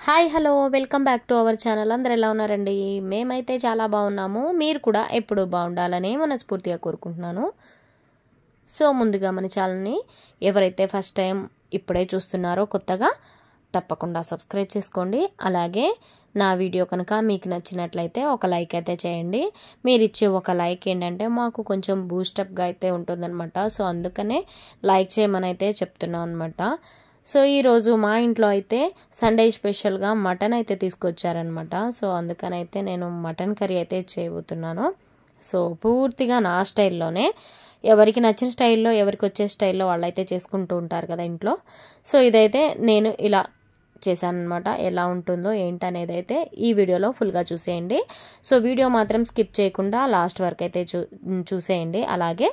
Hi hello welcome back to our channel. అందరు ఎలా ఉన్నారండి? మేమైతే చాలా బాగున్నాము. మీరు కూడా ఎప్పుడు బాగుండాలని మనస్ఫూర్తిగా కోరుకుంటున్నాను. సో ముందుగా మన ఛానల్ని ఎవరైతే ఫస్ట్ టైం ఇప్పుడే చూస్తున్నారో కొత్తగా తప్పకుండా సబ్స్క్రైబ్ చేసుకోండి. అలాగే నా వీడియో కనుక మీకు నచ్చినట్లయితే ఒక లైక్ అయితే చేయండి. మీరు ఇచ్చే ఒక లైక్ ఏంటంటే మాకు కొంచెం బూస్టప్గా అయితే ఉంటుందన్నమాట. సో అందుకనే లైక్ చేయమని అయితే చెప్తున్నాను అనమాట. సో ఈరోజు మా ఇంట్లో అయితే సండే స్పెషల్గా మటన్ అయితే తీసుకొచ్చారనమాట. సో అందుకనైతే నేను మటన్ కర్రీ అయితే చేయబోతున్నాను. సో పూర్తిగా నా స్టైల్లోనే, ఎవరికి నచ్చిన స్టైల్లో, ఎవరికి వచ్చే స్టైల్లో వాళ్ళు అయితే చేసుకుంటూ ఉంటారు కదా ఇంట్లో. సో ఇదైతే నేను ఇలా చేశానమాట. ఎలా ఉంటుందో ఏంటనేది అయితే ఈ వీడియోలో ఫుల్గా చూసేయండి. సో వీడియో మాత్రం స్కిప్ చేయకుండా లాస్ట్ వరకు అయితే చూసేయండి. అలాగే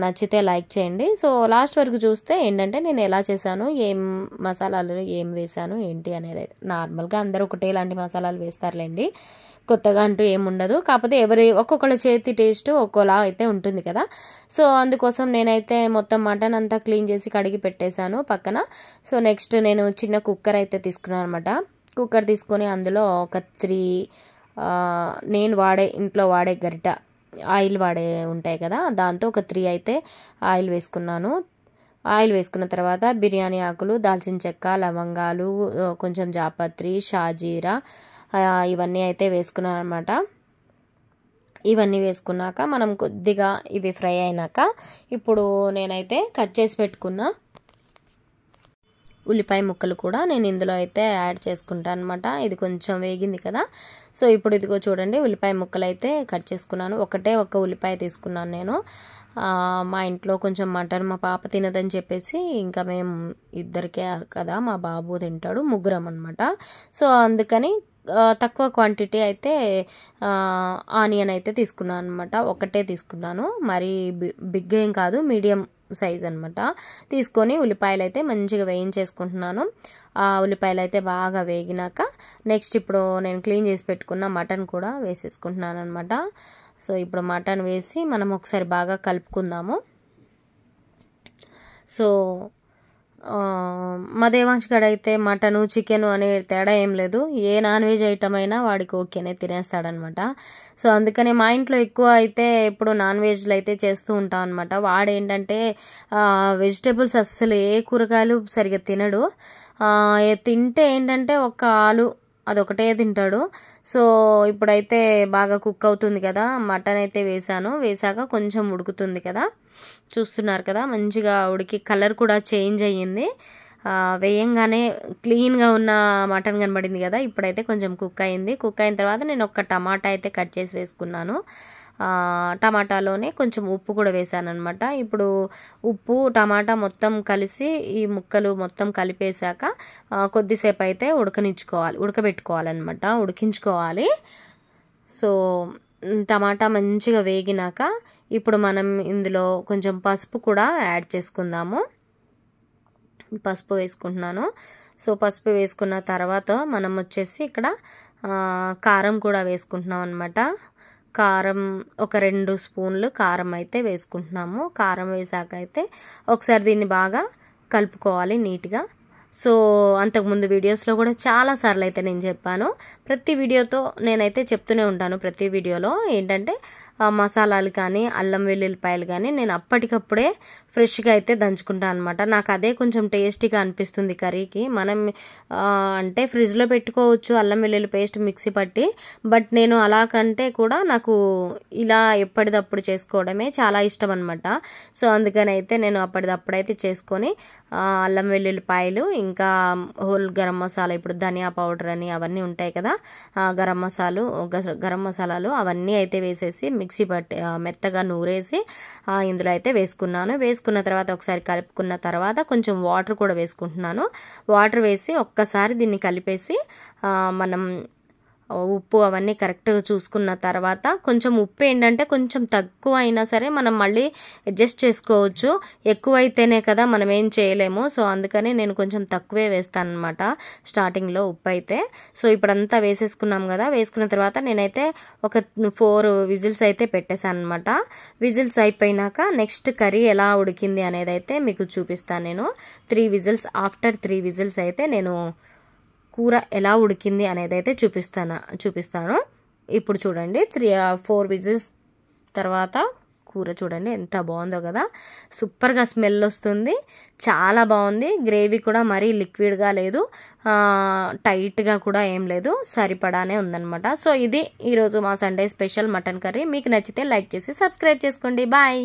నచ్చితే లైక్ చేయండి. సో లాస్ట్ వరకు చూస్తే ఏంటంటే నేను ఎలా చేశాను, ఏం మసాలాలు ఏం వేసాను ఏంటి అనేది. నార్మల్గా అందరూ ఒకటేలాంటి మసాలాలు వేస్తారులేండి, కొత్తగా అంటూ ఏముండదు. కాకపోతే ఒక్కొక్కళ్ళ చేతి టేస్ట్ ఒక్కోలా అయితే ఉంటుంది కదా. సో అందుకోసం నేనైతే మొత్తం మటన్ అంతా క్లీన్ చేసి కడిగి పెట్టేశాను పక్కన. సో నెక్స్ట్ నేను చిన్న కుక్కర్ అయితే తీసుకున్నాను అనమాట. కుక్కర్ తీసుకొని అందులో ఒక 3 నేను ఇంట్లో వాడే గరిట ఆయిల్ ఉంటాయి కదా, దాంతో ఒక 3 అయితే ఆయిల్ వేసుకున్నాను. ఆయిల్ వేసుకున్న తర్వాత బిర్యానీ ఆకులు, దాల్చిన చెక్క, లవంగాలు, కొంచెం జాపత్రి, షాజీరా ఇవన్నీ అయితే వేసుకున్నాను అనమాట. ఇవన్నీ వేసుకున్నాక మనం కొద్దిగా ఇవి ఫ్రై అయినాక ఇప్పుడు నేనైతే కట్ చేసి పెట్టుకున్న ఉల్లిపాయ ముక్కలు కూడా నేను ఇందులో అయితే యాడ్ చేసుకుంటాను అనమాట. ఇది కొంచెం వేగింది కదా. సో ఇప్పుడు ఇదిగో చూడండి, ఉల్లిపాయ ముక్కలు అయితే కట్ చేసుకున్నాను. ఒక ఉల్లిపాయ తీసుకున్నాను నేను. మా ఇంట్లో కొంచెం మటన్ మా పాప తినదని చెప్పేసి ఇంకా మేము ఇద్దరికే కదా, మా బాబు తింటాడు, ముగ్గురం అనమాట. సో అందుకని తక్కువ క్వాంటిటీ అయితే ఆనియన్ అయితే తీసుకున్నాను అనమాట. ఒకటే తీసుకున్నాను, మరి బిగ్ ఏం కాదు, మీడియం సైజ్ అనమాట. తీసుకొని ఉల్లిపాయలు అయితే మంచిగా వేయించేసుకుంటున్నాను. ఆ ఉల్లిపాయలు అయితే బాగా వేగినాక నెక్స్ట్ ఇప్పుడు నేను క్లీన్ చేసి పెట్టుకున్న మటన్ కూడా వేసేసుకుంటున్నాను అనమాట. సో ఇప్పుడు మటన్ వేసి మనం ఒకసారి బాగా కలుపుకుందాము. సో మా దేవాంశ్ గడ అయితే మటను చికెను అనే తేడా ఏం లేదు, ఏ నాన్ వెజ్ ఐటమ్ అయినా వాడికి ఓకేనే తినేస్తాడనమాట. సో అందుకనే మా ఇంట్లో ఎక్కువ అయితే ఇప్పుడు నాన్ వెజ్లు అయితే చేస్తూ ఉంటాం అనమాట. వాడేంటంటే వెజిటేబుల్స్ అస్సలు ఏ కూరగాయలు సరిగ్గా తినడు. తింటే ఏంటంటే ఒక ఆలు అదొకటే తింటాడు. సో ఇప్పుడైతే బాగా కుక్ అవుతుంది కదా, మటన్ అయితే వేసాక కొంచెం ఉడుకుతుంది కదా, చూస్తున్నారు కదా, మంచిగా ఉడికి కలర్ కూడా చేంజ్ అయ్యింది. వేయంగానే క్లీన్గా ఉన్న మటన్ కనబడింది కదా. ఇప్పుడైతే కొంచెం కుక్ అయింది. కుక్ అయిన తర్వాత నేను ఒక టమాటా అయితే కట్ చేసి వేసుకున్నాను. టమాటాలోనే కొంచెం ఉప్పు కూడా వేసాను అనమాట. ఇప్పుడు ఉప్పు టమాటా మొత్తం కలిసి ఈ ముక్కలు మొత్తం కలిపేశాక కొద్దిసేపు అయితే ఉడకబెట్టుకోవాలన్నమాట, ఉడికించుకోవాలి. సో టమాటా మంచిగా వేగినాక ఇప్పుడు మనం ఇందులో కొంచెం పసుపు కూడా యాడ్ చేసుకుందాము. పసుపు వేసుకుంటున్నాను. సో పసుపు వేసుకున్న తర్వాత మనం వచ్చేసి ఇక్కడ కారం కూడా వేసుకుంటున్నాం అనమాట. కారం ఒక 2 స్పూన్లు కారం అయితే వేసుకుంటున్నాము. కారం వేసాక అయితే ఒకసారి దీన్ని బాగా కలుపుకోవాలి నీట్గా. సో అంతకుముందు వీడియోస్లో కూడా చాలాసార్లు అయితే నేను చెప్పాను, ప్రతి వీడియోతో నేనైతే చెప్తూనే ఉంటాను. ప్రతి వీడియోలో ఏంటంటే మసాలాలు కానీ అల్లం వెల్లుల్లిపాయలు కానీ నేను అప్పటికప్పుడే ఫ్రెష్గా అయితే దంచుకుంటాను అనమాట. నాకు అదే కొంచెం టేస్టీగా అనిపిస్తుంది కర్రీకి. మనం అంటే ఫ్రిడ్జ్లో పెట్టుకోవచ్చు అల్లం వెల్లుల్లి పేస్ట్ మిక్సీ పట్టి, బట్ నేను అలా కంటే కూడా నాకు ఇలా ఎప్పటిదప్పుడు చేసుకోవడమే చాలా ఇష్టం అనమాట. సో అందుకని అయితే నేను అప్పటిదప్పుడైతే చేసుకొని అల్లం వెల్లుల్లిపాయలు, ఇంకా హోల్ గరం మసాలా, ఇప్పుడు ధనియా పౌడర్ అని అవన్నీ ఉంటాయి కదా, గరం మసాలాలు అవన్నీ అయితే వేసేసి మిక్సీ పట్టి మెత్తగా నూరేసి ఇందులో అయితే వేసుకున్న తర్వాత ఒకసారి కలుపుకున్న తర్వాత కొంచెం వాటర్ కూడా వేసుకుంటున్నాను. వాటర్ వేసి ఒక్కసారి దీన్ని కలిపేసి మనం ఉప్పు అవన్నీ కరెక్ట్గా చూసుకున్న తర్వాత కొంచెం ఉప్పు ఏంటంటే కొంచెం తక్కువ అయినా సరే మనం మళ్ళీ అడ్జస్ట్ చేసుకోవచ్చు. ఎక్కువైతేనే కదా మనం ఏం చేయలేము. సో అందుకని నేను కొంచెం తక్కువే వేస్తాను అనమాట స్టార్టింగ్లో ఉప్పు అయితే. సో ఇప్పుడంతా వేసేసుకున్నాం కదా, వేసుకున్న తర్వాత నేనైతే ఒక 4 విజిల్స్ అయితే పెట్టేశాను అనమాట. విజిల్స్ అయిపోయినాక నెక్స్ట్ కర్రీ ఎలా ఉడికింది అనేది అయితే మీకు చూపిస్తాను నేను. 3 విజిల్స్ ఆఫ్టర్ 3 విజిల్స్ అయితే నేను కూర ఎలా ఉడికింది అనేది అయితే చూపిస్తాను. ఇప్పుడు చూడండి 3-4 విజిల్స్ తర్వాత కూర చూడండి ఎంత బాగుందో కదా, సూపర్గా స్మెల్ వస్తుంది, చాలా బాగుంది. గ్రేవీ కూడా మరీ లిక్విడ్గా లేదు, టైట్గా కూడా ఏం లేదు, సరిపడానే ఉందన్నమాట. సో ఇది ఈరోజు మా సండే స్పెషల్ మటన్ కర్రీ. మీకు నచ్చితే లైక్ చేసి సబ్స్క్రైబ్ చేసుకోండి. బాయ్.